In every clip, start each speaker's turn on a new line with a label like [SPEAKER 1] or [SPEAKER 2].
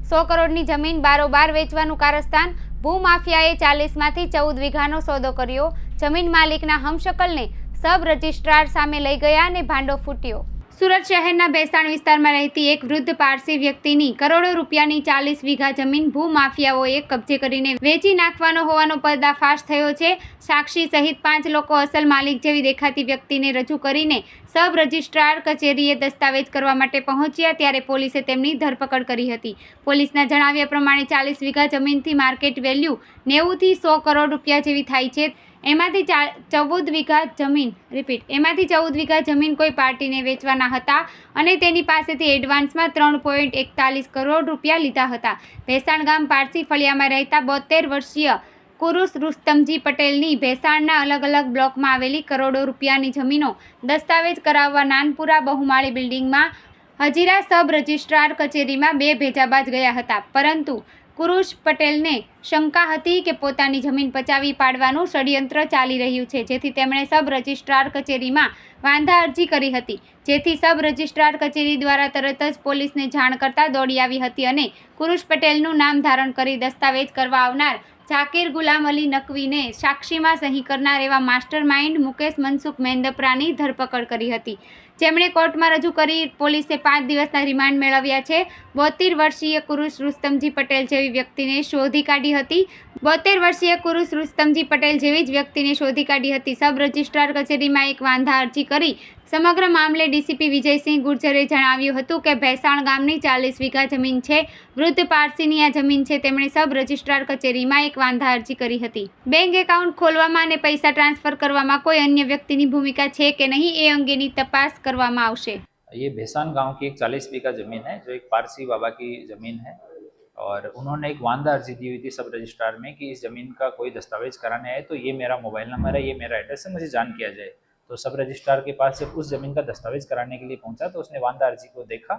[SPEAKER 1] 100 કરોડની જમીન બારોબાર વેચવાનું કારસ્તાન। ભૂમાફિયાએ 40માંથી 14 વીઘાનો સોદો કર્યો। જમીન માલિકના હમશકલને સબ રજિસ્ટ્રાર સામે લઈ ગયા અને ભાંડો ફૂટ્યો। સુરત શહેરના ભેસાણ વિસ્તારમાં રહેતી એક વૃદ્ધ પારસી વ્યક્તિની કરોડો રૂપિયાની 40 વીઘા જમીન ભૂમાફિયાઓએ કબજે કરીને વેચી નાખવાનો હોવાનો પર્દાફાશ થયો છે। સાક્ષી સહિત 5 લોકો અસલ માલિક જેવી દેખાતી વ્યક્તિને રજૂ કરીને સબ રજિસ્ટ્રાર કચેરીએ દસ્તાવેજ કરવા માટે પહોંચ્યા ત્યારે પોલીસે તેમની ધરપકડ કરી હતી। પોલીસના જણાવ્યા પ્રમાણે 40 વીઘા જમીનથી માર્કેટ વેલ્યુ 90 થી 100 કરોડ રૂપિયા જેવી થાય છે। એમાંથી 14 વીઘા જમીન કોઈ પાર્ટીને વેચવાના હતા અને તેની પાસેથી એડવાન્સમાં 3.41 કરોડ રૂપિયા લીધા હતા। ભેસાણ ગામ પારસી ફળિયામાં રહેતા 72 વર્ષીય કુરુશ રુસ્તમજી પટેલની ભેસાણના અલગ અલગ બ્લોકમાં આવેલી કરોડો રૂપિયાની જમીનો દસ્તાવેજ કરાવવા નાનપુરા બહુમાળી બિલ્ડિંગમાં હજીરા સબ રજિસ્ટ્રાર કચેરીમાં 2 ભેજાબાજ ગયા હતા, પરંતુ કુરુશ પટેલને શંકા હતી કે પોતાની જમીન પચાવી પાડવાનું ષડયંત્ર ચાલી રહ્યું છે, જેથી તેમણે સબ રજિસ્ટ્રાર કચેરીમાં વાંધા અરજી કરી હતી, જેથી સબ રજિસ્ટ્રાર કચેરી દ્વારા તરત જ પોલીસને જાણ કરતા દોડી આવી હતી અને કુરુશ પટેલનું નામ ધારણ કરી દસ્તાવેજ કરવા આવનાર ઝાકીર ગુલામ અલી નકવીને સાક્ષીમાં સહી કરનાર એવા માસ્ટર માઇન્ડ મુકેશ મનસુખ મેંદપરાની ધરપકડ કરી હતી, જેમણે કોર્ટમાં રજૂ કરી પોલીસે 5 દિવસના રિમાન્ડ મેળવ્યા છે। 72 વર્ષીય કુરુશ રુસ્તમજી પટેલ જેવી વ્યક્તિને શોધી કાઢી હતી। 72 વર્ષીય કુરુશ રુસ્તમજી પટેલ જેવી જ વ્યક્તિને શોધી કાઢી હતી। સબ રજિસ્ટ્રાર કચેરીમાં એક વાંધા અરજી કરી સમગ્ર મામલે ડીસીપી વિજયસિંહ ગુર્જરે જણાવ્યું હતું કે ભેસાણ ગામની 40 વીઘા જમીન છે। વૃદ્ધ પારસીની આ જમીન છે। તેમણે સબ રજિસ્ટ્રાર કચેરીમાં એક વાંધા અરજી કરી હતી। બેંક એકાઉન્ટ ખોલવામાં અને પૈસા ટ્રાન્સફર કરવામાં કોઈ અન્ય વ્યક્તિની ભૂમિકા છે કે નહીં એ અંગેની તપાસ કરવામાં આવશે।
[SPEAKER 2] ये भैसान गांव की एक 40 बीघा ज़मीन है जो एक पारसी बाबा की ज़मीन है और उन्होंने एक वांदा अर्जी दी हुई थी सब रजिस्ट्रार में कि इस ज़मीन का कोई दस्तावेज कराने आए तो ये मेरा मोबाइल नंबर है, ये मेरा एड्रेस है, मुझे जान किया जाए। तो सब रजिस्ट्रार के पास जब उस ज़मीन का दस्तावेज कराने के लिए पहुंचा तो उसने वांदा अर्जी को देखा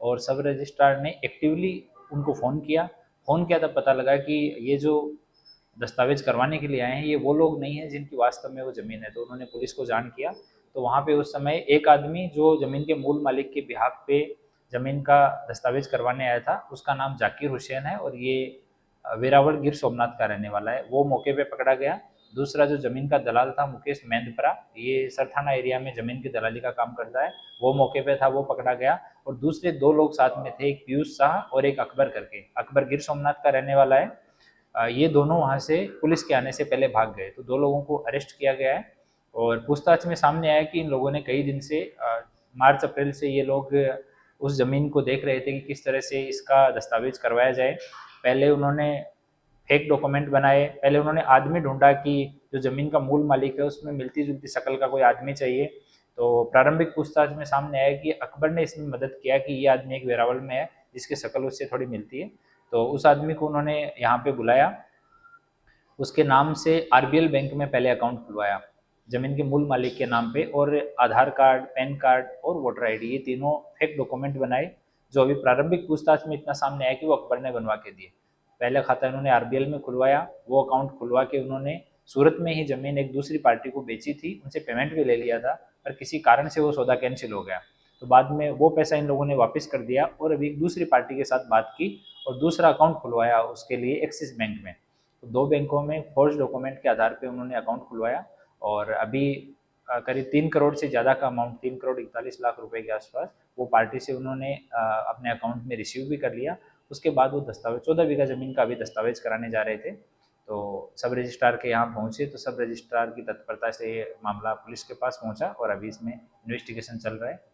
[SPEAKER 2] और सब रजिस्ट्रार ने एक्टिवली उनको फ़ोन किया तब पता लगा कि ये जो दस्तावेज करवाने के लिए आए हैं ये वो लोग नहीं हैं जिनकी वास्तव में वो ज़मीन है। तो उन्होंने पुलिस को जान किया तो वहाँ पे उस समय एक आदमी जो ज़मीन के मूल मालिक के बिहाफ पे ज़मीन का दस्तावेज करवाने आया था उसका नाम जाकिर हुसैन है और ये वेरावल गिर सोमनाथ का रहने वाला है, वो मौके पे पकड़ा गया। दूसरा जो ज़मीन का दलाल था मुकेश मेंदपरा, ये सरथाना एरिया में ज़मीन की दलाली का काम करता है, वो मौके पे था, वो पकड़ा गया। और दूसरे 2 लोग साथ में थे, एक पीयूष शाह और एक अकबर करके, अकबर गिर सोमनाथ का रहने वाला है। ये दोनों वहाँ से पुलिस के आने से पहले भाग गए, तो 2 लोगों को अरेस्ट किया गया है। और पूछताछ में सामने आया कि इन लोगों ने कई दिन से मार्च अप्रैल से ये लोग उस ज़मीन को देख रहे थे कि किस तरह से इसका दस्तावेज करवाया जाए। पहले उन्होंने फेक डॉक्यूमेंट बनाए, पहले उन्होंने आदमी ढूंढा कि जो ज़मीन का मूल मालिक है उसमें मिलती जुलती शक्ल का कोई आदमी चाहिए। तो प्रारंभिक पूछताछ में सामने आया कि अकबर ने इसमें मदद किया कि ये आदमी एक वेरावल में है जिसकी शक्ल उससे थोड़ी मिलती है। तो उस आदमी को उन्होंने यहाँ पे बुलाया, उसके नाम से RBL बैंक में पहले अकाउंट खुलवाया ज़मीन के मूल मालिक के नाम पे, और आधार कार्ड, पैन कार्ड और वोटर ID ये तीनों फेक डॉक्यूमेंट बनाए, जो अभी प्रारंभिक पूछताछ में इतना सामने आया कि वो अकबर ने बनवा के दिए। पहले खाता इन्होंने RBL में खुलवाया, वो अकाउंट खुलवा के उन्होंने सूरत में ही ज़मीन एक दूसरी पार्टी को बेची थी, उनसे पेमेंट भी ले लिया था, पर किसी कारण से वो सौदा कैंसिल हो गया। तो बाद में वो पैसा इन लोगों ने वापस कर दिया और अभी एक दूसरी पार्टी के साथ बात की और दूसरा अकाउंट खुलवाया उसके लिए एक्सिस बैंक में। तो 2 बैंकों में फोर्ज डॉक्यूमेंट के आधार पे उन्होंने अकाउंट खुलवाया और अभी करीब 3 करोड़ से ज़्यादा का अमाउंट, 3 करोड़ 41 लाख रुपए के आसपास वो पार्टी से उन्होंने अपने अकाउंट में रिसीव भी कर लिया। उसके बाद वो दस्तावेज 14 बीघा ज़मीन का अभी दस्तावेज कराने जा रहे थे, तो सब रजिस्ट्रार के यहाँ पहुँचे तो सब रजिस्ट्रार की तत्परता से ये मामला पुलिस के पास पहुँचा और अभी इसमें इन्वेस्टिगेशन चल रहा है।